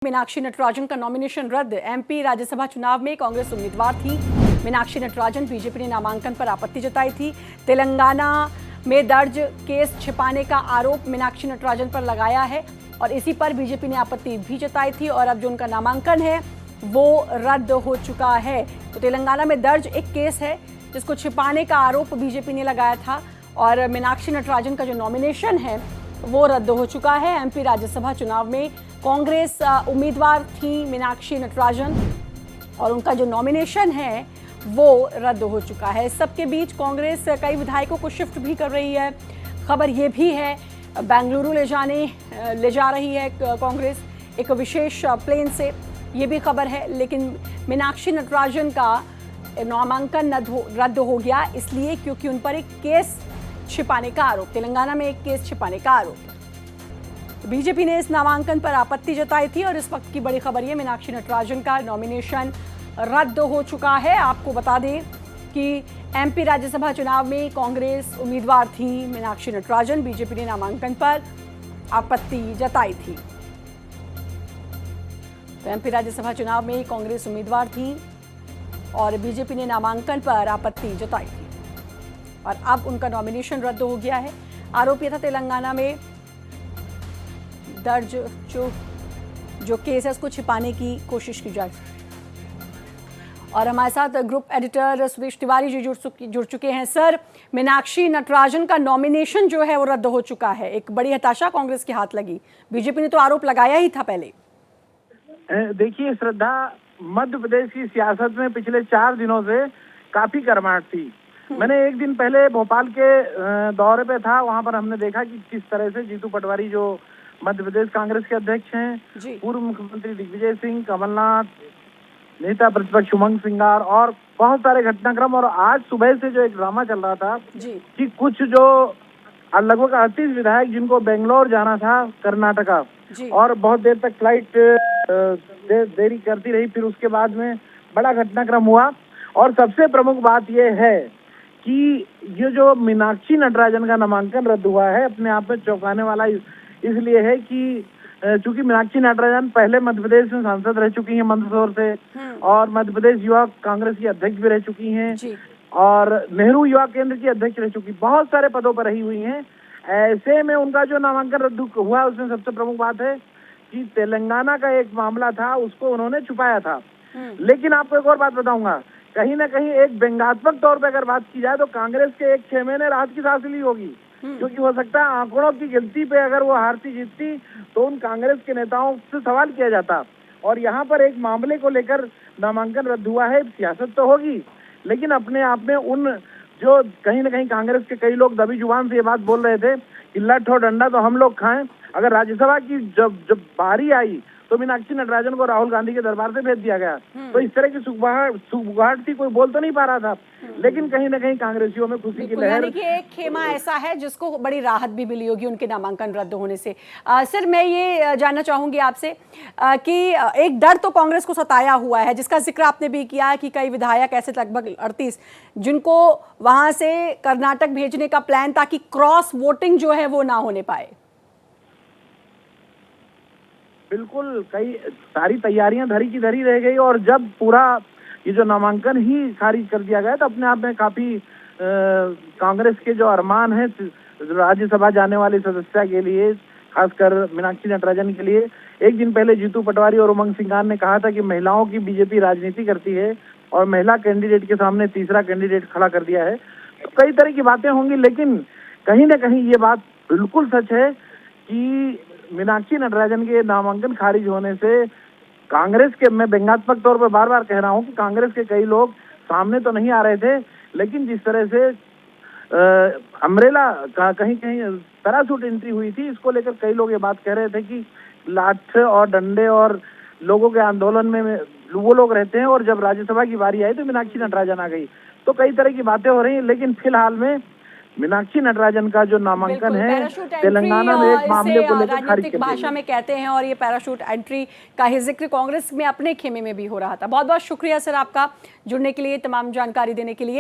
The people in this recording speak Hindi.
मीनाक्षी नटराजन का नॉमिनेशन रद्द। एमपी राज्यसभा चुनाव में कांग्रेस उम्मीदवार थी मीनाक्षी नटराजन। बीजेपी ने नामांकन पर आपत्ति जताई थी। तेलंगाना में दर्ज केस छिपाने का आरोप मीनाक्षी नटराजन पर लगाया है और इसी पर बीजेपी ने आपत्ति भी जताई थी और अब जो उनका नामांकन है वो रद्द हो चुका है। तो तेलंगाना में दर्ज एक केस है जिसको छिपाने का आरोप बीजेपी ने लगाया था और मीनाक्षी नटराजन का जो नॉमिनेशन है वो रद्द हो चुका है। एमपी राज्यसभा चुनाव में कांग्रेस उम्मीदवार थी मीनाक्षी नटराजन और उनका जो नॉमिनेशन है वो रद्द हो चुका है। इस सबके बीच कांग्रेस कई विधायकों को शिफ्ट भी कर रही है। खबर ये भी है बेंगलुरु ले जा रही है कांग्रेस एक विशेष प्लेन से, ये भी खबर है। लेकिन मीनाक्षी नटराजन का नामांकन रद्द हो गया इसलिए क्योंकि उन पर एक केस छिपाने का आरोप, तेलंगाना में एक केस छिपाने का आरोप। बीजेपी ने इस नामांकन पर आपत्ति जताई थी और इस वक्त की बड़ी खबर ये मीनाक्षी नटराजन का नॉमिनेशन रद्द हो चुका है। आपको बता दें कि एमपी राज्यसभा चुनाव में कांग्रेस उम्मीदवार थी मीनाक्षी नटराजन। बीजेपी ने नामांकन पर आपत्ति जताई थी। तो एमपी राज्यसभा चुनाव में कांग्रेस उम्मीदवार थी और बीजेपी ने नामांकन पर आपत्ति जताई थी और अब उनका नॉमिनेशन रद्द हो गया है। आरोप यह था तेलंगाना में दर्ज जो केस है उसको छिपाने की कोशिश की जाए। और हमारे साथ ग्रुप एडिटर सुरेश तिवारी जी जुड़ चुके हैं। सर, मीनाक्षी नटराजन का नॉमिनेशन जो है वो रद्द हो चुका है। एक बड़ी हताशा कांग्रेस के हाथ लगी। बीजेपी ने तो आरोप लगाया ही था पहले। देखिए श्रद्धा, मध्य प्रदेश की सियासत में पिछले 4 दिनों से काफी गर्माहट थी। मैंने एक दिन पहले भोपाल के दौरे पे था, वहां पर हमने देखा कि किस तरह से जीतू पटवारी जो मध्य प्रदेश कांग्रेस के अध्यक्ष हैं, पूर्व मुख्यमंत्री दिग्विजय सिंह, कमलनाथ, नेता प्रतिपक्ष उमंग सिंगार और बहुत सारे घटनाक्रम। और आज सुबह से जो एक ड्रामा चल रहा था कि कुछ जो लगभग 38 विधायक जिनको बेंगलोर जाना था कर्नाटका और बहुत देर तक फ्लाइट देरी करती रही, फिर उसके बाद में बड़ा घटनाक्रम हुआ। और सबसे प्रमुख बात यह है कि ये जो मीनाक्षी नटराजन का नामांकन रद्द हुआ है अपने आप में चौंकाने वाला इसलिए है कि चूंकि मीनाक्षी नटराजन पहले मध्य प्रदेश में सांसद रह चुकी हैं मंदसौर से और मध्य प्रदेश युवा कांग्रेस की अध्यक्ष भी रह चुकी हैं और नेहरू युवा केंद्र की अध्यक्ष रह चुकी, बहुत सारे पदों पर रही हुई हैं। ऐसे में उनका जो नामांकन रद्द हुआ उसमें सबसे प्रमुख बात है कि तेलंगाना का एक मामला था उसको उन्होंने छुपाया था। लेकिन आपको एक और बात बताऊंगा, कहीं ना कहीं एक व्यंग्यात्मक तौर पे अगर बात की जाए तो कांग्रेस के एक 6 महीने राहत की सांस ली होगी, क्योंकि हो सकता है आंकड़ों की गिनती पे अगर वो हारती जीतती तो उन कांग्रेस के नेताओं से सवाल किया जाता। और यहाँ पर एक मामले को लेकर नामांकन रद्द हुआ है। सियासत तो होगी लेकिन अपने आप में उन जो कहीं ना कहीं कांग्रेस के कई लोग दबी जुबान से ये बात बोल रहे थे कि लठ और डंडा तो हम लोग खाएं, अगर राज्यसभा की जब बारी आई तो मीनाक्षी नटराजन को राहुल गांधी के दरबार से भेज दिया गया। तो इस तरह की सुगबुगाहट थी, कोई बोल तो नहीं पा रहा था, लेकिन कहीं ना कहीं कांग्रेसियों में खुशी की लहर। यानी कि एक खेमा ऐसा है जिसको बड़ी राहत भी मिली होगी उनके नामांकन रद्द होने से। सर, मैं ये जानना चाहूंगी आपसे कि एक डर तो कांग्रेस को सताया हुआ है जिसका जिक्र आपने भी किया कि कई विधायक ऐसे लगभग 38 जिनको वहां से कर्नाटक भेजने का प्लान ताकि क्रॉस वोटिंग जो है वो ना होने पाए। बिल्कुल, कई सारी तैयारियां धरी की धरी रह गई और जब पूरा ये जो नामांकन ही खारिज कर दिया गया तो अपने आप में काफी कांग्रेस के जो अरमान है राज्यसभा जाने वाली सदस्या के लिए, खासकर मीनाक्षी नटराजन के लिए, एक दिन पहले जीतू पटवारी और उमंग सिंगार ने कहा था कि महिलाओं की बीजेपी राजनीति करती है और महिला कैंडिडेट के सामने तीसरा कैंडिडेट खड़ा कर दिया है। तो कई तरह की बातें होंगी लेकिन कहीं ना कहीं ये बात बिल्कुल सच है कि मीनाक्षी नटराजन के नामांकन खारिज होने से कांग्रेस के, मैं व्यंग्यात्मक तौर पर बार बार कह रहा हूं कि कांग्रेस के कई लोग सामने तो नहीं आ रहे थे, लेकिन जिस तरह से अम्ब्रेला कहीं कहीं पैराशूट एंट्री हुई थी, इसको लेकर कई लोग ये बात कह रहे थे कि लाठ और डंडे और लोगों के आंदोलन में वो लोग रहते हैं और जब राज्यसभा की बारी आई तो मीनाक्षी नटराजन आ गई। तो कई तरह की बातें हो रही हैं, लेकिन फिलहाल में मीनाक्षी नटराजन का जो नामांकन है तेलंगाना में एक मामले को लेकर राजनीतिक भाषा में कहते हैं और ये पैराशूट एंट्री का ही जिक्र कांग्रेस में अपने खेमे में भी हो रहा था। बहुत बहुत शुक्रिया सर आपका जुड़ने के लिए, तमाम जानकारी देने के लिए।